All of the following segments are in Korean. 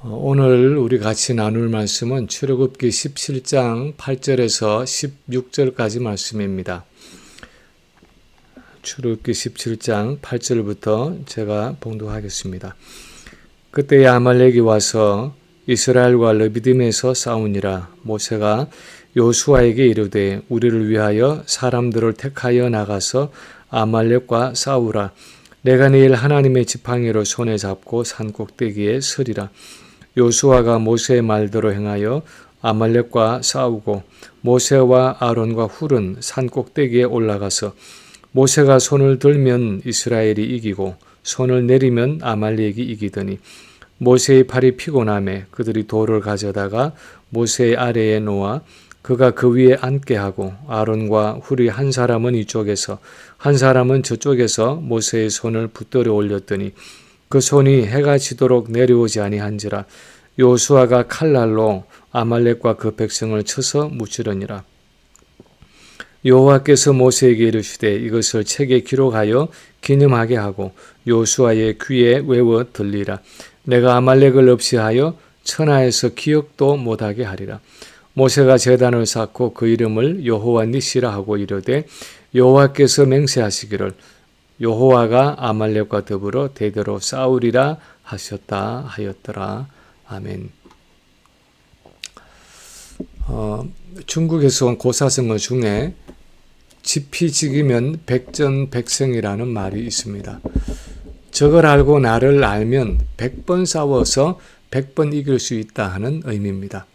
오늘 우리 같이 나눌 말씀은 출애굽기 17장 8절에서 16절까지 말씀입니다. 출애굽기 17장 8절부터 제가 봉독하겠습니다. 그때 아말렉이 와서 이스라엘과 르비딤에서 싸우니라. 모세가 여호수아에게 이르되 우리를 위하여 사람들을 택하여 나가서 아말렉과 싸우라. 내가 내일 하나님의 지팡이를 손에 잡고 산 꼭대기에 서리라. 여호수아가 모세의 말대로 행하여 아말렉과 싸우고 모세와 아론과 훌은 산 꼭대기에 올라가서 모세가 손을 들면 이스라엘이 이기고 손을 내리면 아말렉이 이기더니 모세의 팔이 피곤하매 그들이 돌을 가져다가 모세의 아래에 놓아 그가 그 위에 앉게 하고 아론과 훌이 한 사람은 이쪽에서 한 사람은 저쪽에서 모세의 손을 붙들어 올렸더니 그 손이 해가 지도록 내려오지 아니한지라. 여호수아가 칼날로 아말렉과 그 백성을 쳐서 무찌르니라. 여호와께서 모세에게 이르시되 이것을 책에 기록하여 기념하게 하고 여호수아의 귀에 외워 들리라. 내가 아말렉을 없이 하여 천하에서 기억도 못하게 하리라. 모세가 제단을 쌓고 그 이름을 여호와 니시라 하고 이르되 여호와께서 맹세하시기를 여호와가 아말렉과 더불어 대대로 싸우리라 하셨다 하였더라. 아멘. 중국에서 온 고사성어 중에 지피지기면 백전백승이라는 말이 있습니다. 적을 알고 나를 알면 100번 싸워서 100번 이길 수 있다 하는 의미입니다.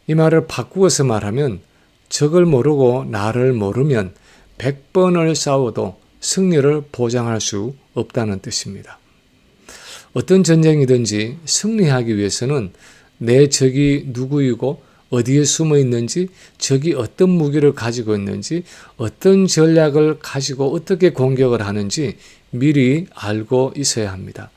이 말을 바꾸어서 말하면 적을 모르고 나를 모르면 100번을 싸워도 승리를 보장할 수 없다는 뜻입니다. 어떤 전쟁이든지 승리하기 위해서는 내 적이 누구이고 어디에 숨어 있는지, 적이 어떤 무기를 가지고 있는지, 어떤 전략을 가지고 어떻게 공격을 하는지 미리 알고 있어야 합니다.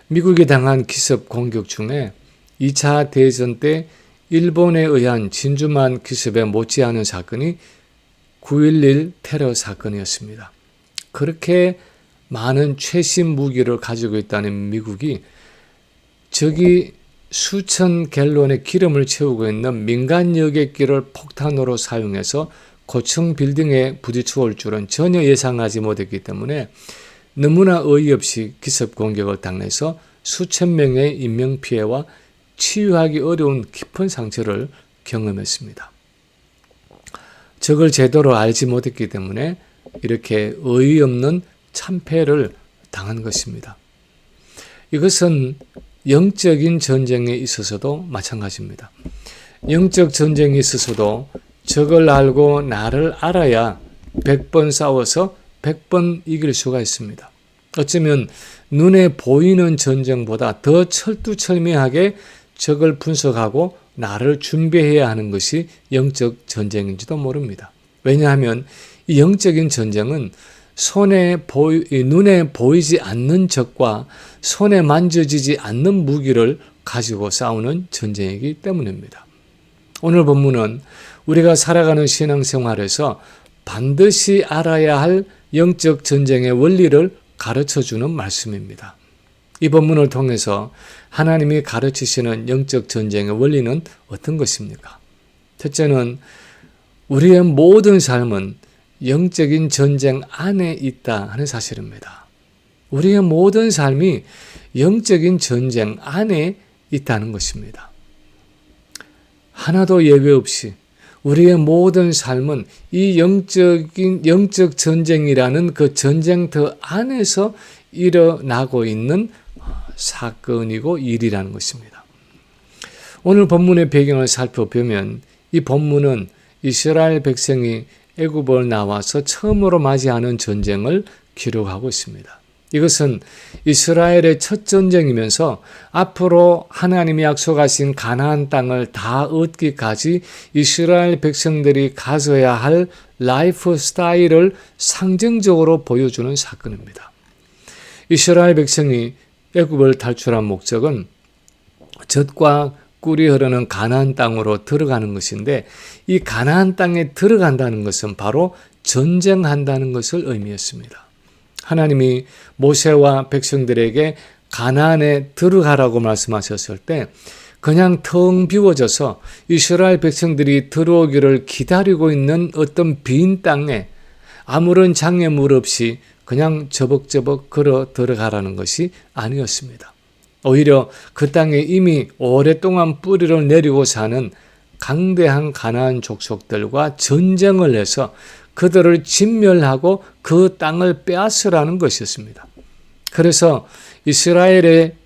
미국이 당한 기습 공격 중에 2차 대전 때 일본에 의한 진주만 기습에 못지않은 사건이 9.11 테러 사건이었습니다. 그렇게 많은 최신 무기를 가지고 있다는 미국이 적이 수천 갤론의 기름을 채우고 있는 민간 여객기를 폭탄으로 사용해서 고층 빌딩에 부딪혀 올 줄은 전혀 예상하지 못했기 때문에 너무나 어이없이 기습 공격을 당해서 수천 명의 인명피해와 치유하기 어려운 깊은 상처를 경험했습니다. 적을 제대로 알지 못했기 때문에 이렇게 어이없는 참패를 당한 것입니다. 이것은 영적인 전쟁에 있어서도 마찬가지입니다. 영적 전쟁에 있어서도 적을 알고 나를 알아야 100번 싸워서 100번 이길 수가 있습니다. 어쩌면 눈에 보이는 전쟁보다 더 철두철미하게 적을 분석하고 나를 준비해야 하는 것이 영적 전쟁인지도 모릅니다. 왜냐하면 이 영적인 전쟁은 눈에 보이지 않는 적과 손에 만져지지 않는 무기를 가지고 싸우는 전쟁이기 때문입니다. 오늘 본문은 우리가 살아가는 신앙생활에서 반드시 알아야 할 영적 전쟁의 원리를 가르쳐주는 말씀입니다. 이 본문을 통해서 하나님이 가르치시는 영적 전쟁의 원리는 어떤 것입니까? 첫째는 우리의 모든 삶은 영적인 전쟁 안에 있다 하는 사실입니다. 우리의 모든 삶이 영적인 전쟁 안에 있다는 것입니다. 하나도 예외 없이 우리의 모든 삶은 이 영적 전쟁이라는 그 전쟁터 안에서 일어나고 있는 사건이고 일이라는 것입니다. 오늘 본문의 배경을 살펴보면 이 본문은 이스라엘 백성이 애굽을 나와서 처음으로 맞이하는 전쟁을 기록하고 있습니다. 이것은 이스라엘의 첫 전쟁이면서 앞으로 하나님이 약속하신 가나안 땅을 다 얻기까지 이스라엘 백성들이 가져야 할 라이프 스타일을 상징적으로 보여주는 사건입니다. 이스라엘 백성이 애굽을 탈출한 목적은 젖과 꿀이 흐르는 가나안 땅으로 들어가는 것인데 이 가나안 땅에 들어간다는 것은 바로 전쟁한다는 것을 의미했습니다. 하나님이 모세와 백성들에게 가나안에 들어가라고 말씀하셨을 때 그냥 텅 비워져서 이스라엘 백성들이 들어오기를 기다리고 있는 어떤 빈 땅에 아무런 장애물 없이 그냥 저벅저벅 걸어 들어가라는 것이 아니었습니다. 오히려 그 땅에 이미 오랫동안 뿌리를 내리고 사는 강대한 가나안 족속들과 전쟁을 해서 그들을 진멸하고 그 땅을 빼앗으라는 것이었습니다. 그래서 이스라엘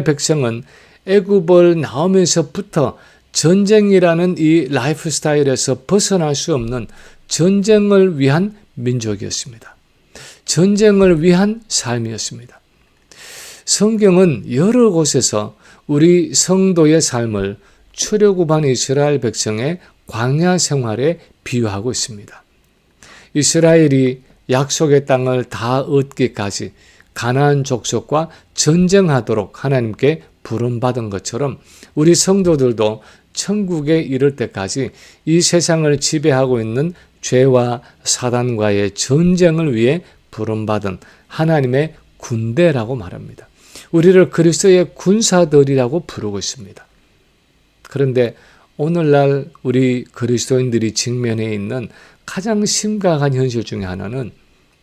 백성은 애굽을 나오면서부터 전쟁이라는 이 라이프 스타일에서 벗어날 수 없는 전쟁을 위한 민족이었습니다. 전쟁을 위한 삶이었습니다. 성경은 여러 곳에서 우리 성도의 삶을 출애굽한 이스라엘 백성의 광야 생활에 비유하고 있습니다. 이스라엘이 약속의 땅을 다 얻기까지 가나안 족속과 전쟁하도록 하나님께 부름받은 것처럼 우리 성도들도 천국에 이를 때까지 이 세상을 지배하고 있는 죄와 사단과의 전쟁을 위해 부름받은 하나님의 군대라고 말합니다. 우리를 그리스도의 군사들이라고 부르고 있습니다. 그런데 오늘날 우리 그리스도인들이 직면해 있는 가장 심각한 현실 중에 하나는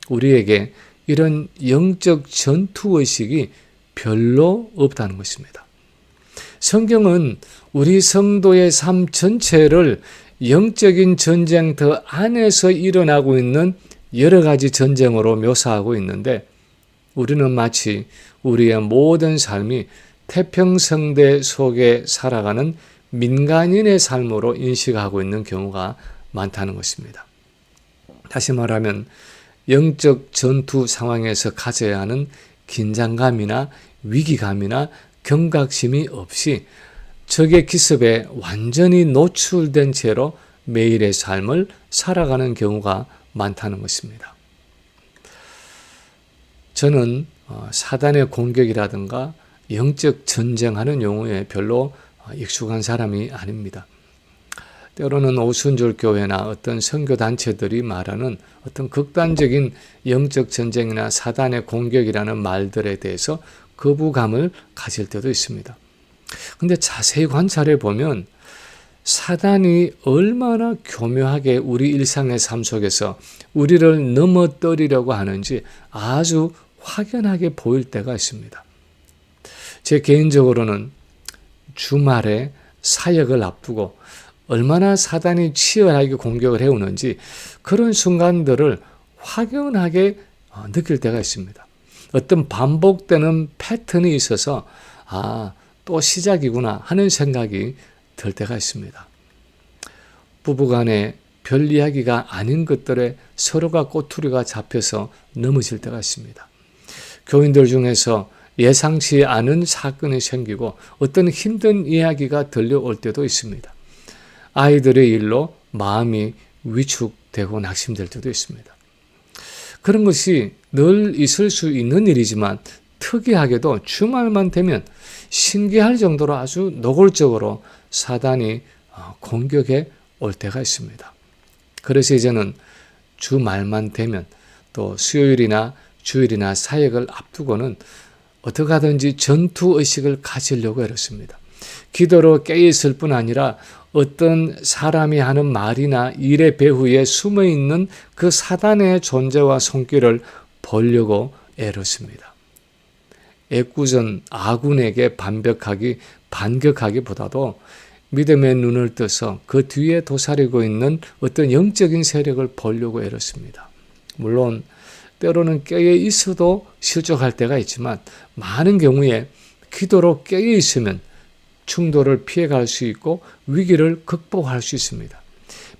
우리에게 이런 영적 전투의식이 별로 없다는 것입니다. 성경은 우리 성도의 삶 전체를 영적인 전쟁터 안에서 일어나고 있는 여러 가지 전쟁으로 묘사하고 있는데 우리는 마치 우리의 모든 삶이 태평성대 속에 살아가는 민간인의 삶으로 인식하고 있는 경우가 많다는 것입니다. 다시 말하면 영적 전투 상황에서 가져야 하는 긴장감이나 위기감이나 경각심이 없이 적의 기습에 완전히 노출된 채로 매일의 삶을 살아가는 경우가 많다는 것입니다. 저는 사단의 공격이라든가 영적 전쟁하는 용어에 별로 익숙한 사람이 아닙니다. 때로는 오순절 교회나 어떤 선교단체들이 말하는 어떤 극단적인 영적 전쟁이나 사단의 공격이라는 말들에 대해서 거부감을 가질 때도 있습니다. 근데 자세히 관찰해 보면 사단이 얼마나 교묘하게 우리 일상의 삶 속에서 우리를 넘어뜨리려고 하는지 아주 확연하게 보일 때가 있습니다. 제 개인적으로는 주말에 사역을 앞두고 얼마나 사단이 치열하게 공격을 해오는지 그런 순간들을 확연하게 느낄 때가 있습니다. 어떤 반복되는 패턴이 있어서 또 시작이구나 하는 생각이 들 때가 있습니다. 부부간에 별 이야기가 아닌 것들에 서로가 꼬투리가 잡혀서 넘어질 때가 있습니다. 교인들 중에서 예상치 않은 사건이 생기고 어떤 힘든 이야기가 들려올 때도 있습니다. 아이들의 일로 마음이 위축되고 낙심될 때도 있습니다. 그런 것이 늘 있을 수 있는 일이지만 특이하게도 주말만 되면 신기할 정도로 아주 노골적으로 사단이 공격해 올 때가 있습니다. 그래서 이제는 주말만 되면 또 수요일이나 주일이나 사역을 앞두고는 어떻게 하든지 전투의식을 가지려고 애썼습니다. 기도로 깨어있을 뿐 아니라 어떤 사람이 하는 말이나 일의 배후에 숨어있는 그 사단의 존재와 손길을 보려고 애썼습니다. 애꿎은 아군에게 반격하기보다도 믿음의 눈을 떠서 그 뒤에 도사리고 있는 어떤 영적인 세력을 보려고 애썼습니다. 물론 때로는 깨어 있어도 실족할 때가 있지만 많은 경우에 기도로 깨어 있으면 충돌을 피해갈 수 있고 위기를 극복할 수 있습니다.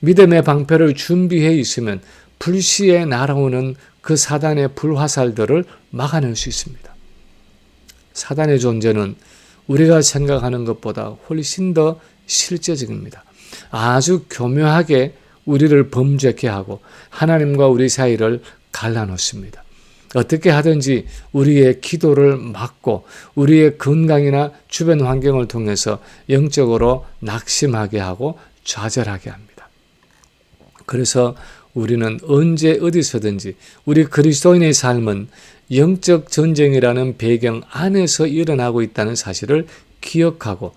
믿음의 방패를 준비해 있으면 불시에 날아오는 그 사단의 불화살들을 막아낼 수 있습니다. 사단의 존재는 우리가 생각하는 것보다 훨씬 더 실제적입니다. 아주 교묘하게 우리를 범죄케 하고 하나님과 우리 사이를 갈라놓습니다. 어떻게 하든지 우리의 기도를 막고 우리의 건강이나 주변 환경을 통해서 영적으로 낙심하게 하고 좌절하게 합니다. 그래서 우리는 언제 어디서든지 우리 그리스도인의 삶은 영적 전쟁이라는 배경 안에서 일어나고 있다는 사실을 기억하고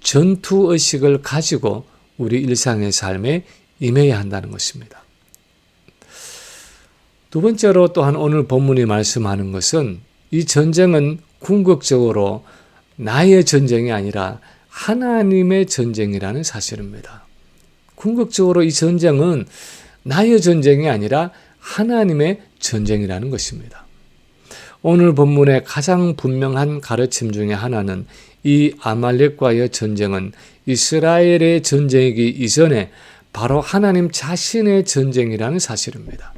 전투의식을 가지고 우리 일상의 삶에 임해야 한다는 것입니다. 두 번째로 또한 오늘 본문이 말씀하는 것은 이 전쟁은 궁극적으로 나의 전쟁이 아니라 하나님의 전쟁이라는 사실입니다. 궁극적으로 이 전쟁은 나의 전쟁이 아니라 하나님의 전쟁이라는 것입니다. 오늘 본문의 가장 분명한 가르침 중에 하나는 이 아말렉과의 전쟁은 이스라엘의 전쟁이기 이전에 바로 하나님 자신의 전쟁이라는 사실입니다.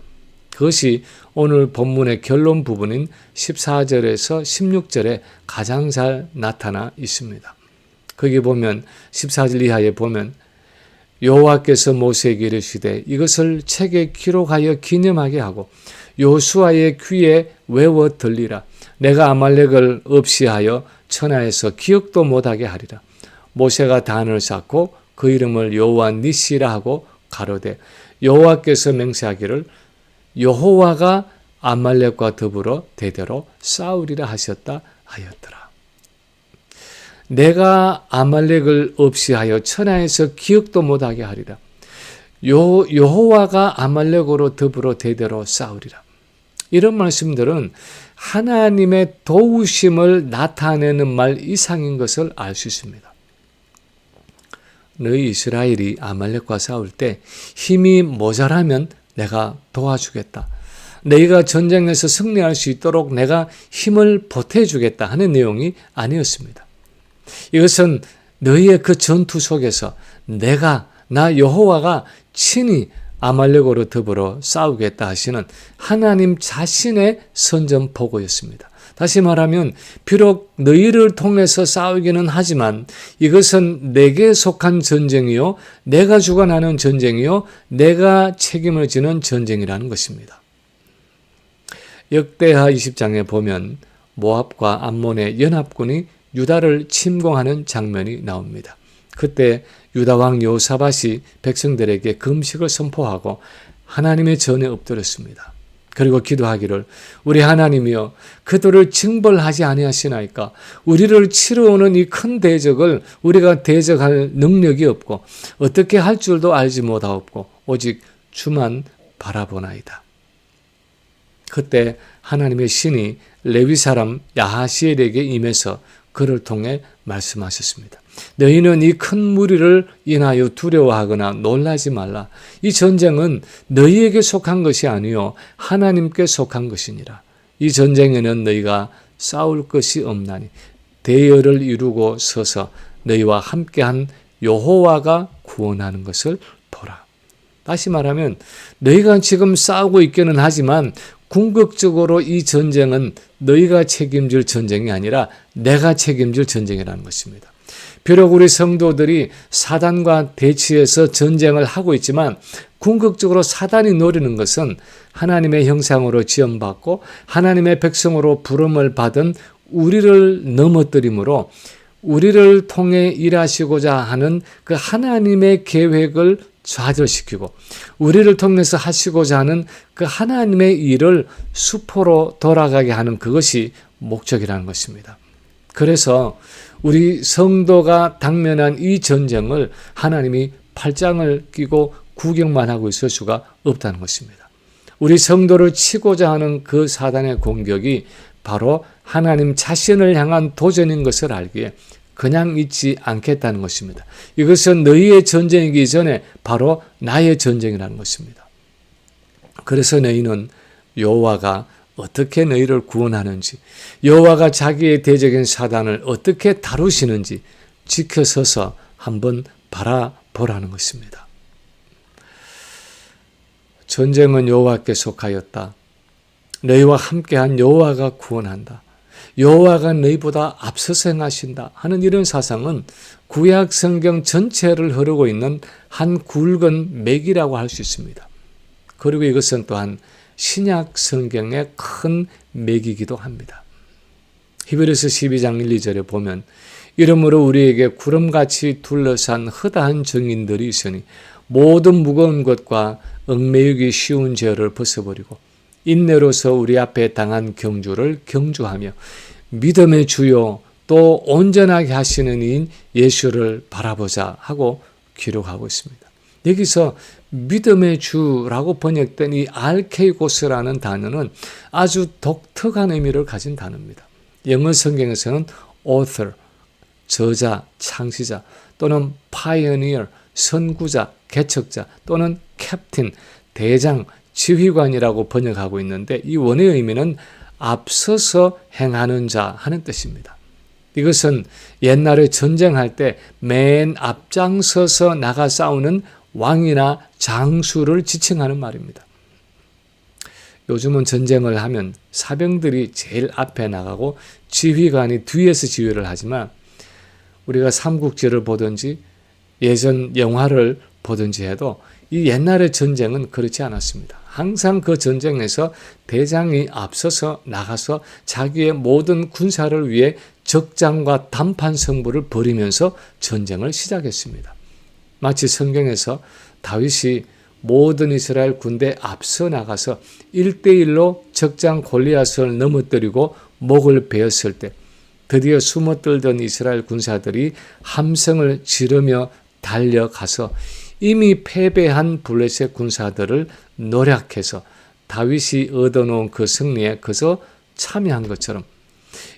그것이 오늘 본문의 결론 부분인 14절에서 16절에 가장 잘 나타나 있습니다. 거기 보면 14절 이하에 보면 여호와께서 모세에게 이르시되 이것을 책에 기록하여 기념하게 하고 요수아의 귀에 외워 들리라. 내가 아말렉을 없이 하여 천하에서 기억도 못하게 하리라. 모세가 단을 쌓고 그 이름을 여호와 니시라 하고 가로되 여호와께서 맹세하기를 여호와가 아말렉과 더불어 대대로 싸우리라 하셨다 하였더라. 내가 아말렉을 없이 하여 천하에서 기억도 못하게 하리라. 여호와가 아말렉으로 더불어 대대로 싸우리라. 이런 말씀들은 하나님의 도우심을 나타내는 말 이상인 것을 알 수 있습니다. 너희 이스라엘이 아말렉과 싸울 때 힘이 모자라면 내가 도와주겠다. 너희가 전쟁에서 승리할 수 있도록 내가 힘을 보태주겠다 하는 내용이 아니었습니다. 이것은 너희의 그 전투 속에서 나 여호와가 친히 아말렉으로 더불어 싸우겠다 하시는 하나님 자신의 선전포고였습니다. 다시 말하면 비록 너희를 통해서 싸우기는 하지만 이것은 내게 속한 전쟁이요 내가 주관하는 전쟁이요 내가 책임을 지는 전쟁이라는 것입니다. 역대하 20장에 보면 모압과 암몬의 연합군이 유다를 침공하는 장면이 나옵니다. 그때 유다 왕 여호사밧이 백성들에게 금식을 선포하고 하나님의 전에 엎드렸습니다. 그리고 기도하기를 우리 하나님이여 그들을 징벌하지 아니하시나이까. 우리를 치러오는 이 큰 대적을 우리가 대적할 능력이 없고 어떻게 할 줄도 알지 못하옵고 오직 주만 바라보나이다. 그때 하나님의 신이 레위 사람 야하시엘에게 임해서 그를 통해 말씀하셨습니다. 너희는 이 큰 무리를 인하여 두려워하거나 놀라지 말라. 이 전쟁은 너희에게 속한 것이 아니요 하나님께 속한 것이니라. 이 전쟁에는 너희가 싸울 것이 없나니 대열을 이루고 서서 너희와 함께한 여호와가 구원하는 것을 보라. 다시 말하면 너희가 지금 싸우고 있기는 하지만 궁극적으로 이 전쟁은 너희가 책임질 전쟁이 아니라 내가 책임질 전쟁이라는 것입니다. 비록 우리 성도들이 사단과 대치해서 전쟁을 하고 있지만 궁극적으로 사단이 노리는 것은 하나님의 형상으로 지음받고 하나님의 백성으로 부름을 받은 우리를 넘어뜨림으로 우리를 통해 일하시고자 하는 그 하나님의 계획을 좌절시키고 우리를 통해서 하시고자 하는 그 하나님의 일을 수포로 돌아가게 하는 그것이 목적이라는 것입니다. 그래서 우리 성도가 당면한 이 전쟁을 하나님이 팔짱을 끼고 구경만 하고 있을 수가 없다는 것입니다. 우리 성도를 치고자 하는 그 사단의 공격이 바로 하나님 자신을 향한 도전인 것을 알기에 그냥 있지 않겠다는 것입니다. 이것은 너희의 전쟁이기 전에 바로 나의 전쟁이라는 것입니다. 그래서 너희는 여호와가 어떻게 너희를 구원하는지, 여호와가 자기의 대적인 사단을 어떻게 다루시는지 지켜서서 한번 바라보라는 것입니다. 전쟁은 여호와께 속하였다. 너희와 함께한 여호와가 구원한다. 여호와가 너희보다 앞서서 행하신다 하는 이런 사상은 구약 성경 전체를 흐르고 있는 한 굵은 맥이라고 할 수 있습니다. 그리고 이것은 또한 신약 성경의 큰 맥이기도 합니다. 히브리서 12장 1, 2절에 보면 이러므로 우리에게 구름같이 둘러싼 허다한 증인들이 있으니 모든 무거운 것과 얽매이기 쉬운 죄를 벗어버리고 인내로서 우리 앞에 당한 경주를 경주하며 믿음의 주요 또 온전하게 하시는 이인 예수를 바라보자 하고 기록하고 있습니다. 여기서 믿음의 주라고 번역된 이 알케이고스라는 단어는 아주 독특한 의미를 가진 단어입니다. 영어 성경에서는 author, 저자, 창시자 또는 pioneer, 선구자, 개척자 또는 captain, 대장, 지휘관이라고 번역하고 있는데 이 원의 의미는 앞서서 행하는 자 하는 뜻입니다. 이것은 옛날에 전쟁할 때 맨 앞장서서 나가 싸우는 왕이나 장수를 지칭하는 말입니다. 요즘은 전쟁을 하면 사병들이 제일 앞에 나가고 지휘관이 뒤에서 지휘를 하지만 우리가 삼국지를 보든지 예전 영화를 보든지 해도 이 옛날의 전쟁은 그렇지 않았습니다. 항상 그 전쟁에서 대장이 앞서서 나가서 자기의 모든 군사를 위해 적장과 단판 승부를 벌이면서 전쟁을 시작했습니다. 마치 성경에서 다윗이 모든 이스라엘 군대에 앞서 나가서 1대1로 적장 골리앗을 넘어뜨리고 목을 베었을 때 드디어 숨어들던 이스라엘 군사들이 함성을 지르며 달려가서 이미 패배한 블레셋 군사들을 노략해서 다윗이 얻어놓은 그 승리에 그저 참여한 것처럼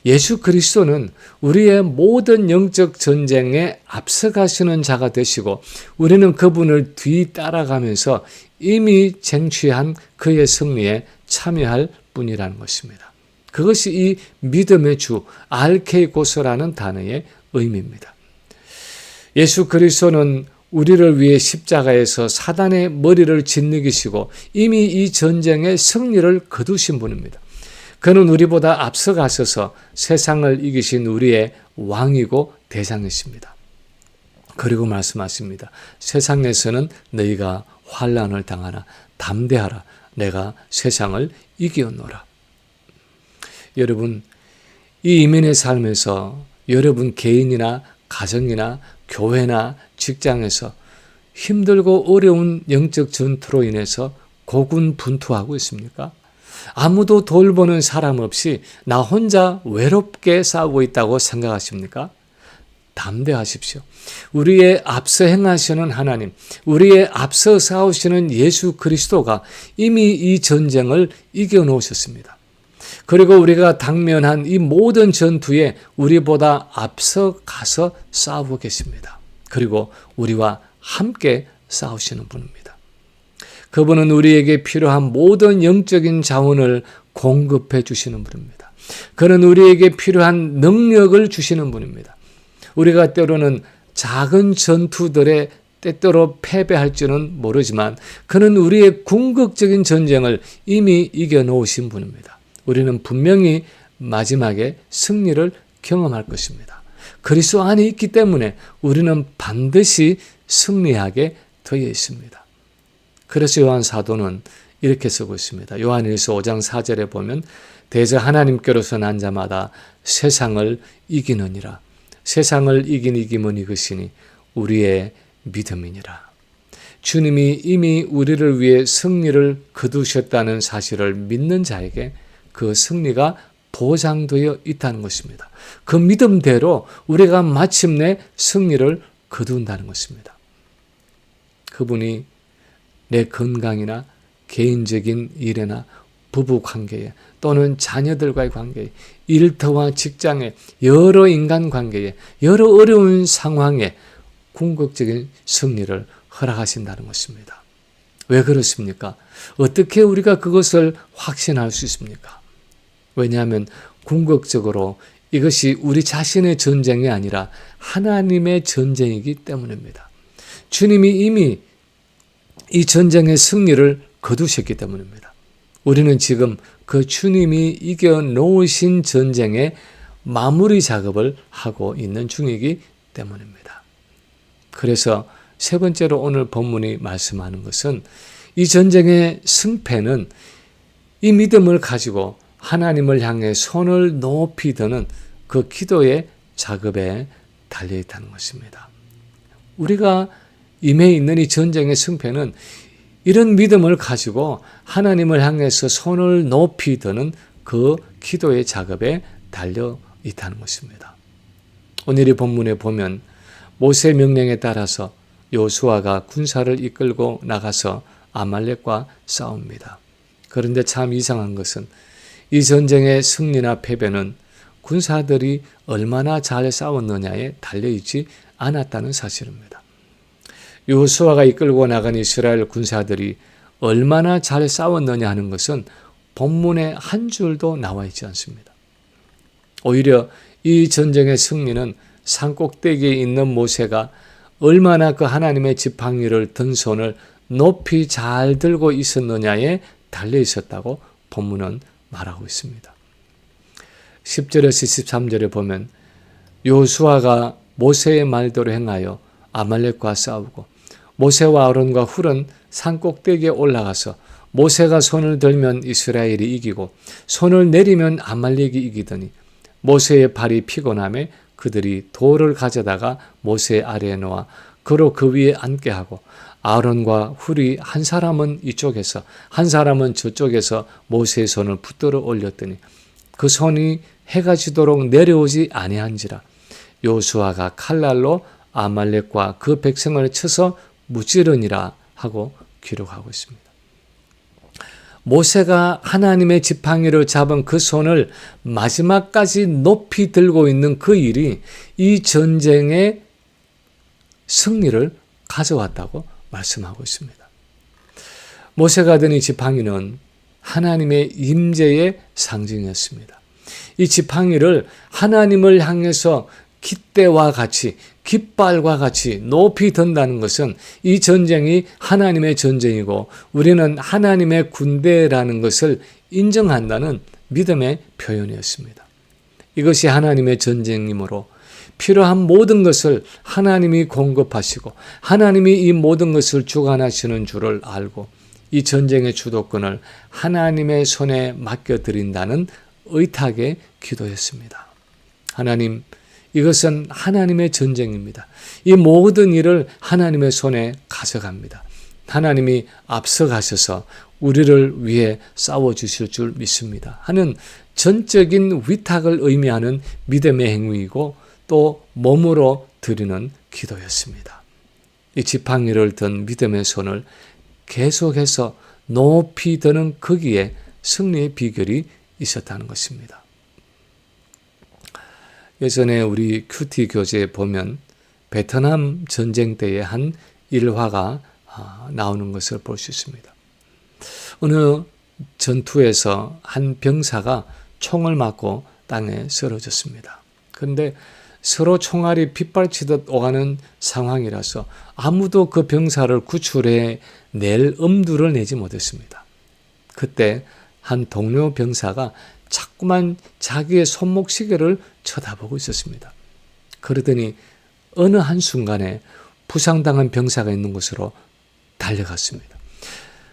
예수 그리스도는 우리의 모든 영적 전쟁에 앞서가시는 자가 되시고 우리는 그분을 뒤따라가면서 이미 쟁취한 그의 승리에 참여할 뿐이라는 것입니다. 그것이 이 믿음의 주 알케이고스라는 단어의 의미입니다. 예수 그리스도는 우리를 위해 십자가에서 사단의 머리를 짓누기시고 이미 이 전쟁의 승리를 거두신 분입니다. 그는 우리보다 앞서가셔서 세상을 이기신 우리의 왕이고 대장이십니다. 그리고 말씀하십니다. 세상에서는 너희가 환난을 당하나 담대하라. 내가 세상을 이겼노라. 여러분, 이 이민의 삶에서 여러분 개인이나 가정이나 교회나 직장에서 힘들고 어려운 영적 전투로 인해서 고군분투하고 있습니까? 아무도 돌보는 사람 없이 나 혼자 외롭게 싸우고 있다고 생각하십니까? 담대하십시오. 우리의 앞서 행하시는 하나님, 우리의 앞서 싸우시는 예수 그리스도가 이미 이 전쟁을 이겨놓으셨습니다. 그리고 우리가 당면한 이 모든 전투에 우리보다 앞서 가서 싸우고 계십니다. 그리고 우리와 함께 싸우시는 분입니다. 그분은 우리에게 필요한 모든 영적인 자원을 공급해 주시는 분입니다. 그는 우리에게 필요한 능력을 주시는 분입니다. 우리가 때로는 작은 전투들에 때때로 패배할지는 모르지만 그는 우리의 궁극적인 전쟁을 이미 이겨놓으신 분입니다. 우리는 분명히 마지막에 승리를 경험할 것입니다. 그리스도 안에 있기 때문에 우리는 반드시 승리하게 되어 있습니다. 그래서 요한 사도는 이렇게 쓰고 있습니다. 요한일서 5장 4절에 보면 대저 하나님께로서 난 자마다 세상을 이기느니라. 세상을 이긴 이김은 이것이니 우리의 믿음이니라. 주님이 이미 우리를 위해 승리를 거두셨다는 사실을 믿는 자에게 그 승리가 보장되어 있다는 것입니다. 그 믿음대로 우리가 마침내 승리를 거둔다는 것입니다. 그분이 내 건강이나 개인적인 일에나 부부 관계에 또는 자녀들과의 관계에 일터와 직장에 여러 인간 관계에 여러 어려운 상황에 궁극적인 승리를 허락하신다는 것입니다. 왜 그렇습니까? 어떻게 우리가 그것을 확신할 수 있습니까? 왜냐하면 궁극적으로 이것이 우리 자신의 전쟁이 아니라 하나님의 전쟁이기 때문입니다. 주님이 이미 이 전쟁의 승리를 거두셨기 때문입니다. 우리는 지금 그 주님이 이겨놓으신 전쟁의 마무리 작업을 하고 있는 중이기 때문입니다. 그래서 세 번째로 오늘 본문이 말씀하는 것은 이 전쟁의 승패는 이 믿음을 가지고 하나님을 향해 손을 높이 드는 그 기도의 작업에 달려있다는 것입니다. 우리가 임해 있는 이 전쟁의 승패는 이런 믿음을 가지고 하나님을 향해서 손을 높이 드는 그 기도의 작업에 달려 있다는 것입니다. 오늘 이 본문에 보면 모세의 명령에 따라서 여호수아가 군사를 이끌고 나가서 아말렉과 싸웁니다. 그런데 참 이상한 것은 이 전쟁의 승리나 패배는 군사들이 얼마나 잘 싸웠느냐에 달려있지 않았다는 사실입니다. 여호수아가 이끌고 나간 이스라엘 군사들이 얼마나 잘 싸웠느냐 하는 것은 본문에 한 줄도 나와 있지 않습니다. 오히려 이 전쟁의 승리는 산꼭대기에 있는 모세가 얼마나 그 하나님의 지팡이를 든 손을 높이 잘 들고 있었느냐에 달려 있었다고 본문은 말하고 있습니다. 10절에서 13절에 보면 여호수아가 모세의 말대로 행하여 아말렉과 싸우고 모세와 아론과 훌은 산꼭대기에 올라가서 모세가 손을 들면 이스라엘이 이기고 손을 내리면 아말렉이 이기더니 모세의 발이 피곤함에 그들이 돌을 가져다가 모세 아래에 놓아 그로 그 위에 앉게 하고 아론과 훌이 한 사람은 이쪽에서 한 사람은 저쪽에서 모세의 손을 붙들어 올렸더니 그 손이 해가 지도록 내려오지 아니한지라. 여호수아가 칼날로 아말렉과 그 백성을 쳐서 무찌르니라 하고 기록하고 있습니다. 모세가 하나님의 지팡이를 잡은 그 손을 마지막까지 높이 들고 있는 그 일이 이 전쟁의 승리를 가져왔다고 말씀하고 있습니다. 모세가 든 이 지팡이는 하나님의 임재의 상징이었습니다. 이 지팡이를 하나님을 향해서 깃대와 같이 깃발과 같이 높이 든다는 것은 이 전쟁이 하나님의 전쟁이고 우리는 하나님의 군대라는 것을 인정한다는 믿음의 표현이었습니다. 이것이 하나님의 전쟁이므로 필요한 모든 것을 하나님이 공급하시고 하나님이 이 모든 것을 주관하시는 줄을 알고 이 전쟁의 주도권을 하나님의 손에 맡겨드린다는 의탁의 기도였습니다. 하나님, 이것은 하나님의 전쟁입니다. 이 모든 일을 하나님의 손에 가져갑니다. 하나님이 앞서가셔서 우리를 위해 싸워주실 줄 믿습니다. 하는 전적인 위탁을 의미하는 믿음의 행위이고 또 몸으로 드리는 기도였습니다. 이 지팡이를 든 믿음의 손을 계속해서 높이 드는 거기에 승리의 비결이 있었다는 것입니다. 예전에 우리 큐티 교재에 보면 베트남 전쟁 때의 한 일화가 나오는 것을 볼 수 있습니다. 어느 전투에서 한 병사가 총을 맞고 땅에 쓰러졌습니다. 그런데 서로 총알이 빗발치듯 오가는 상황이라서 아무도 그 병사를 구출해 낼 엄두를 내지 못했습니다. 그때 한 동료 병사가 자꾸만 자기의 손목 시계를 쳐다보고 있었습니다. 그러더니 어느 한순간에 부상당한 병사가 있는 곳으로 달려갔습니다.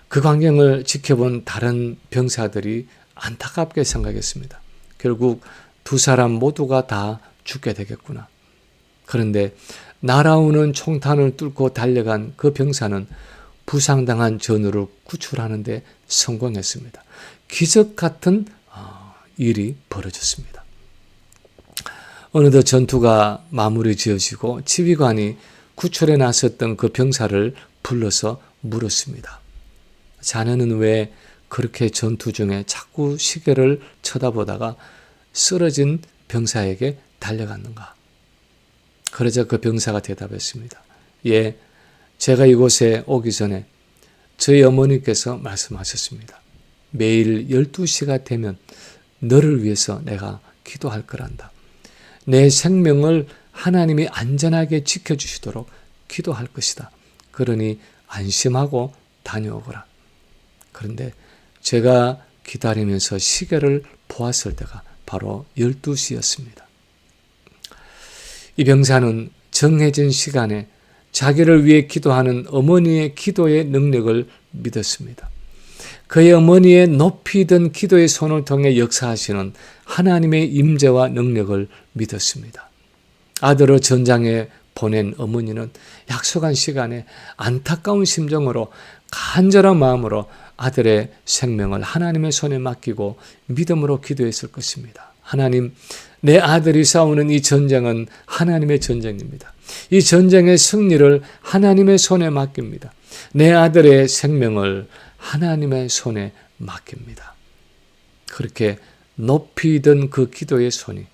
그 광경을 지켜본 다른 병사들이 안타깝게 생각했습니다. 결국 두 사람 모두가 다 죽게 되겠구나. 그런데 날아오는 총탄을 뚫고 달려간 그 병사는 부상당한 전우를 구출하는 데 성공했습니다. 기적 같은 일이 벌어졌습니다. 어느덧 전투가 마무리 지어지고 지휘관이 구출에 나섰던 그 병사를 불러서 물었습니다. 자네는 왜 그렇게 전투 중에 자꾸 시계를 쳐다보다가 쓰러진 병사에게 달려갔는가? 그러자 그 병사가 대답했습니다. 예, 제가 이곳에 오기 전에 저희 어머니께서 말씀하셨습니다. 매일 12시가 되면 너를 위해서 내가 기도할 거란다. 내 생명을 하나님이 안전하게 지켜주시도록 기도할 것이다. 그러니 안심하고 다녀오거라. 그런데 제가 기다리면서 시계를 보았을 때가 바로 12시였습니다. 이 병사는 정해진 시간에 자기를 위해 기도하는 어머니의 기도의 능력을 믿었습니다. 그의 어머니의 높이 든 기도의 손을 통해 역사하시는 하나님의 임재와 능력을 믿었습니다. 아들을 전장에 보낸 어머니는 약속한 시간에 안타까운 심정으로 간절한 마음으로 아들의 생명을 하나님의 손에 맡기고 믿음으로 기도했을 것입니다. 하나님, 내 아들이 싸우는 이 전쟁은 하나님의 전쟁입니다. 이 전쟁의 승리를 하나님의 손에 맡깁니다. 내 아들의 생명을 하나님의 손에 맡깁니다. 그렇게 높이 든 그 기도의 손이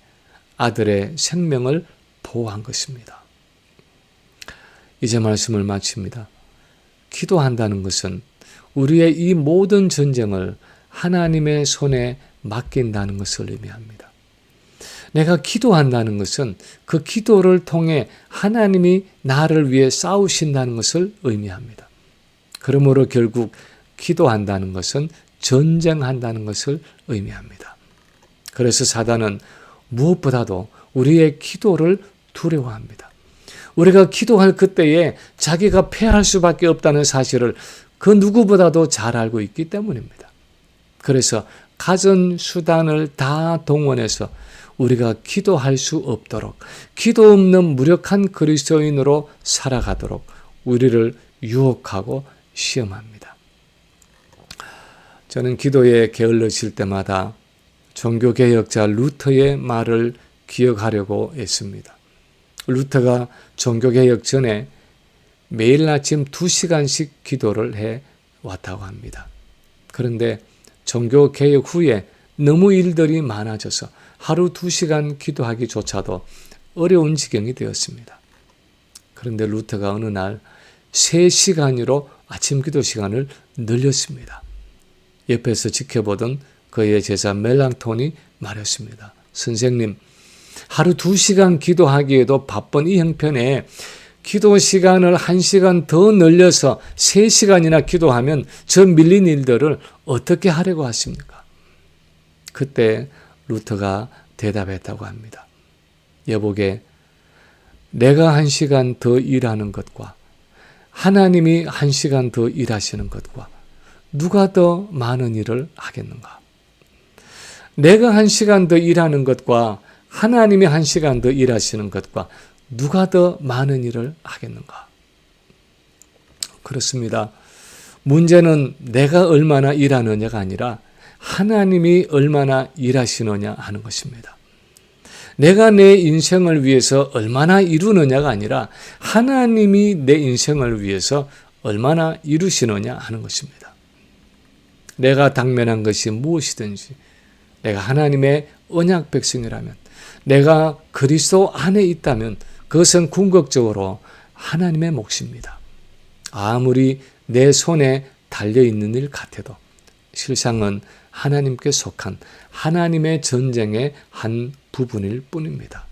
아들의 생명을 보호한 것입니다. 이제 말씀을 마칩니다. 기도한다는 것은 우리의 이 모든 전쟁을 하나님의 손에 맡긴다는 것을 의미합니다. 내가 기도한다는 것은 그 기도를 통해 하나님이 나를 위해 싸우신다는 것을 의미합니다. 그러므로 결국 기도한다는 것은 전쟁한다는 것을 의미합니다. 그래서 사단은 무엇보다도 우리의 기도를 두려워합니다. 우리가 기도할 그때에 자기가 패할 수밖에 없다는 사실을 그 누구보다도 잘 알고 있기 때문입니다. 그래서 가진 수단을 다 동원해서 우리가 기도할 수 없도록, 기도 없는 무력한 그리스도인으로 살아가도록 우리를 유혹하고 시험합니다. 저는 기도에 게을러질 때마다 종교개혁자 루터의 말을 기억하려고 했습니다. 루터가 종교개혁 전에 매일 아침 2시간씩 기도를 해왔다고 합니다. 그런데 종교개혁 후에 너무 일들이 많아져서 하루 2시간 기도하기조차도 어려운 지경이 되었습니다. 그런데 루터가 어느 날 3시간으로 아침 기도 시간을 늘렸습니다. 옆에서 지켜보던 그의 제자 멜랑톤이 말했습니다. 선생님, 하루 2시간 기도하기에도 바쁜 이 형편에 기도 시간을 1시간 더 늘려서 3시간이나 기도하면 저 밀린 일들을 어떻게 하려고 하십니까? 그때 루터가 대답했다고 합니다. 여보게, 내가 1시간 더 일하는 것과 하나님이 1시간 더 일하시는 것과 누가 더 많은 일을 하겠는가? 내가 1시간 더 일하는 것과 하나님이 1시간 더 일하시는 것과 누가 더 많은 일을 하겠는가? 그렇습니다. 문제는 내가 얼마나 일하느냐가 아니라 하나님이 얼마나 일하시느냐 하는 것입니다. 내가 내 인생을 위해서 얼마나 이루느냐가 아니라 하나님이 내 인생을 위해서 얼마나 이루시느냐 하는 것입니다. 내가 당면한 것이 무엇이든지 내가 하나님의 언약 백성이라면, 내가 그리스도 안에 있다면 그것은 궁극적으로 하나님의 몫입니다. 아무리 내 손에 달려있는 일 같아도 실상은 하나님께 속한 하나님의 전쟁의 한 부분일 뿐입니다.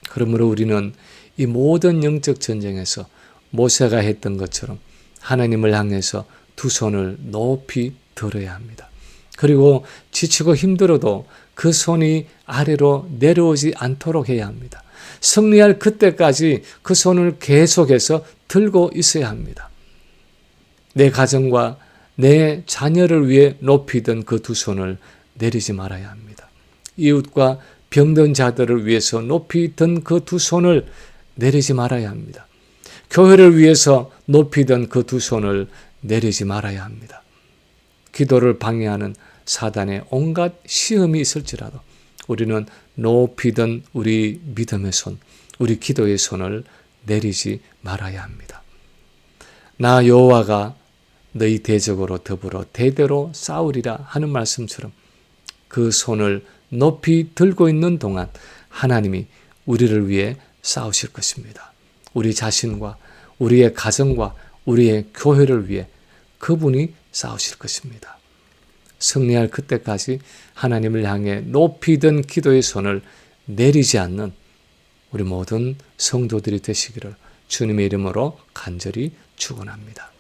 그러므로 우리는 이 모든 영적 전쟁에서 모세가 했던 것처럼 하나님을 향해서 두 손을 높이 들어야 합니다. 그리고 지치고 힘들어도 그 손이 아래로 내려오지 않도록 해야 합니다. 승리할 그때까지 그 손을 계속해서 들고 있어야 합니다. 내 가정과 내 자녀를 위해 높이 든 그 두 손을 내리지 말아야 합니다. 이웃과 병든 자들을 위해서 높이 든 그 두 손을 내리지 말아야 합니다. 교회를 위해서 높이 든 그 두 손을 내리지 말아야 합니다. 기도를 방해하는 사단의 온갖 시험이 있을지라도 우리는 높이 든 우리 믿음의 손, 우리 기도의 손을 내리지 말아야 합니다. 나 여호와가 너희 대적으로 더불어 대대로 싸우리라 하는 말씀처럼 그 손을 높이 들고 있는 동안 하나님이 우리를 위해 싸우실 것입니다. 우리 자신과 우리의 가정과 우리의 교회를 위해 그분이 싸우실 것입니다. 승리할 그때까지 하나님을 향해 높이 든 기도의 손을 내리지 않는 우리 모든 성도들이 되시기를 주님의 이름으로 간절히 축원합니다.